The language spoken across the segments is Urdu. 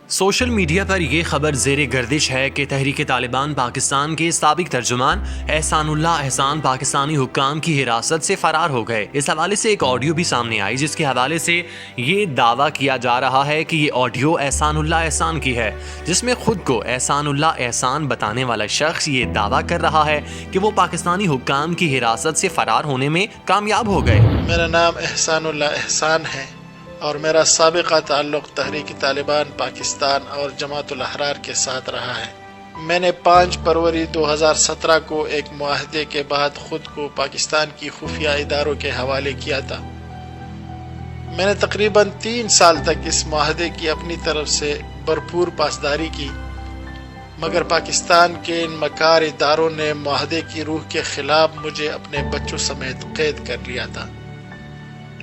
سوشل میڈیا پر یہ خبر زیر گردش ہے کہ تحریک طالبان پاکستان کے سابق ترجمان احسان اللہ احسان پاکستانی حکام کی حراست سے فرار ہو گئے۔ اس حوالے سے ایک آڈیو بھی سامنے آئی جس کے حوالے سے یہ دعویٰ کیا جا رہا ہے کہ یہ آڈیو احسان اللہ احسان کی ہے، جس میں خود کو احسان اللہ احسان بتانے والا شخص یہ دعویٰ کر رہا ہے کہ وہ پاکستانی حکام کی حراست سے فرار ہونے میں کامیاب ہو گئے۔ میرا نام احسان اللہ احسان ہے اور میرا سابقہ تعلق تحریک طالبان پاکستان اور جماعت الاحرار کے ساتھ رہا ہے۔ میں نے 5 فروری 2017 کو ایک معاہدے کے بعد خود کو پاکستان کی خفیہ اداروں کے حوالے کیا تھا۔ میں نے تقریباً 3 سال تک اس معاہدے کی اپنی طرف سے بھرپور پاسداری کی، مگر پاکستان کے ان مکار اداروں نے معاہدے کی روح کے خلاف مجھے اپنے بچوں سمیت قید کر لیا تھا۔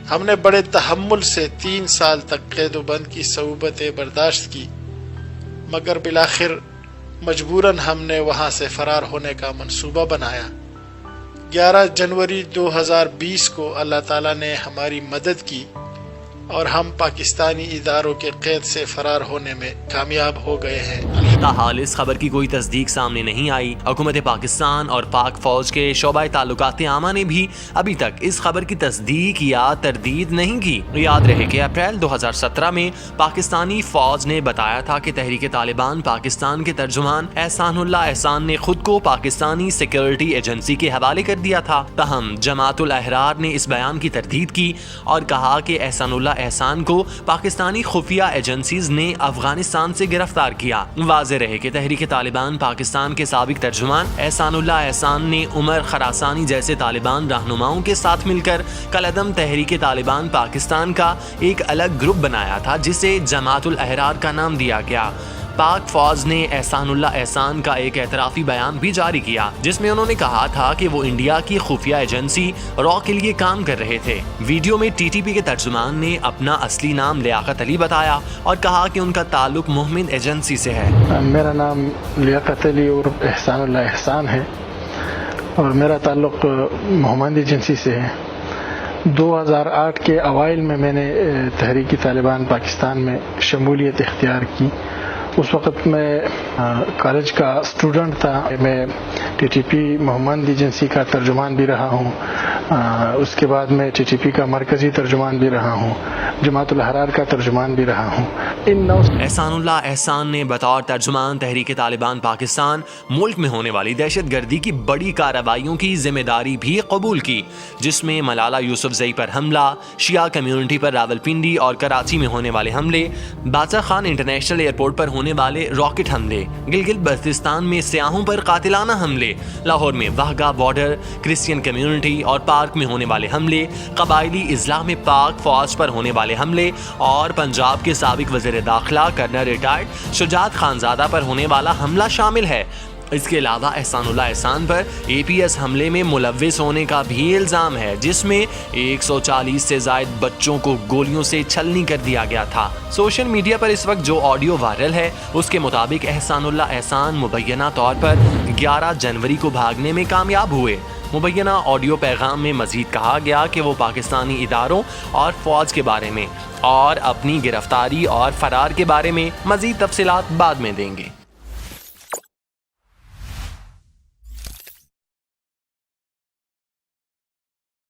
ہم نے بڑے تحمل سے 3 سال تک قید و بند کی صعوبتیں برداشت کی، مگر بالآخر مجبوراً ہم نے وہاں سے فرار ہونے کا منصوبہ بنایا۔ 11 جنوری 2020 کو اللہ تعالیٰ نے ہماری مدد کی اور ہم پاکستانی اداروں کے قید سے فرار ہونے میں کامیاب ہو گئے ہیں۔ تاحال اس خبر کی کوئی تصدیق سامنے نہیں آئی۔ حکومت پاکستان اور پاک فوج کے شعبہ تعلقات عامہ نے بھی ابھی تک اس خبر کی تصدیق یا تردید نہیں کی۔ یاد رہے کہ اپریل 2017 میں پاکستانی فوج نے بتایا تھا کہ تحریک طالبان پاکستان کے ترجمان احسان اللہ احسان نے خود کو پاکستانی سیکیورٹی ایجنسی کے حوالے کر دیا تھا۔ تاہم جماعت الاحرار نے اس بیان کی تردید کی اور کہا کہ احسان اللہ احسان کو پاکستانی خفیہ ایجنسیز نے افغانستان سے گرفتار کیا۔ واضح رہے کہ تحریک طالبان پاکستان کے سابق ترجمان احسان اللہ احسان نے عمر خراسانی جیسے طالبان رہنماؤں کے ساتھ مل کر کالعدم تحریک طالبان پاکستان کا ایک الگ گروپ بنایا تھا جسے جماعت الاحرار کا نام دیا گیا۔ پاک فوج نے احسان اللہ احسان کا ایک اعترافی بیان بھی جاری کیا جس میں انہوں نے کہا تھا کہ وہ انڈیا کی خفیہ ایجنسی را کے لیے کام کر رہے تھے۔ ویڈیو میں ٹی ٹی پی کے ترجمان نے اپنا اصلی نام لیاقت علی بتایا اور کہا کہ ان کا تعلق مومن ایجنسی سے ہے۔ میرا نام لیاقت علی اور احسان اللہ احسان ہے اور میرا تعلق محمد ایجنسی سے ہے۔ 2008 کے اوائل میں نے تحریک طالبان پاکستان میں شمولیت اختیار کی۔ اس وقت میں کالج کا اسٹوڈنٹ تھا۔ میں ٹی ٹی پی محمد ایجنسی کا ترجمان بھی رہا ہوں، اس کے بعد میں ٹی ٹی پی کا مرکزی ترجمان بھی رہا ہوں، جماعت الاحرار کا ترجمان بھی رہا ہوں۔ احسان اللہ احسان نے بطور ترجمان تحریک طالبان پاکستان ملک میں ہونے والی دہشت گردی کی بڑی کارروائیوں کی ذمہ داری بھی قبول کی، جس میں ملالہ یوسفزئی پر حملہ، شیعہ کمیونٹی پر راولپنڈی اور کراچی میں ہونے والے حملے، بادشاہ خان انٹرنیشنل ایئرپورٹ پر ہونے والے راکٹ حملے، گلگت بلتستان میں سیاحوں پر قاتلانہ حملے، لاہور میں واہگہ بارڈر، کرسچین کمیونٹی اور پارک میں ہونے والے حملے، قبائلی اضلاع میں پاک فوج پر ہونے والے حملے اور پنجاب کے سابق وزیر داخلہ کرنل ریٹائرڈ شجاعت خانزادہ پر ہونے والا حملہ شامل ہے۔ اس کے علاوہ احسان اللہ احسان پر اے پی ایس حملے میں ملوث ہونے کا بھی الزام ہے، جس میں 140 سے زائد بچوں کو گولیوں سے چھلنی کر دیا گیا تھا۔ سوشل میڈیا پر اس وقت جو آڈیو وائرل ہے اس کے مطابق احسان اللہ احسان مبینہ طور پر 11 جنوری کو بھاگنے میں کامیاب ہوئے۔ مبینہ آڈیو پیغام میں مزید کہا گیا کہ وہ پاکستانی اداروں اور فوج کے بارے میں اور اپنی گرفتاری اور فرار کے بارے میں مزید تفصیلات بعد میں دیں گے۔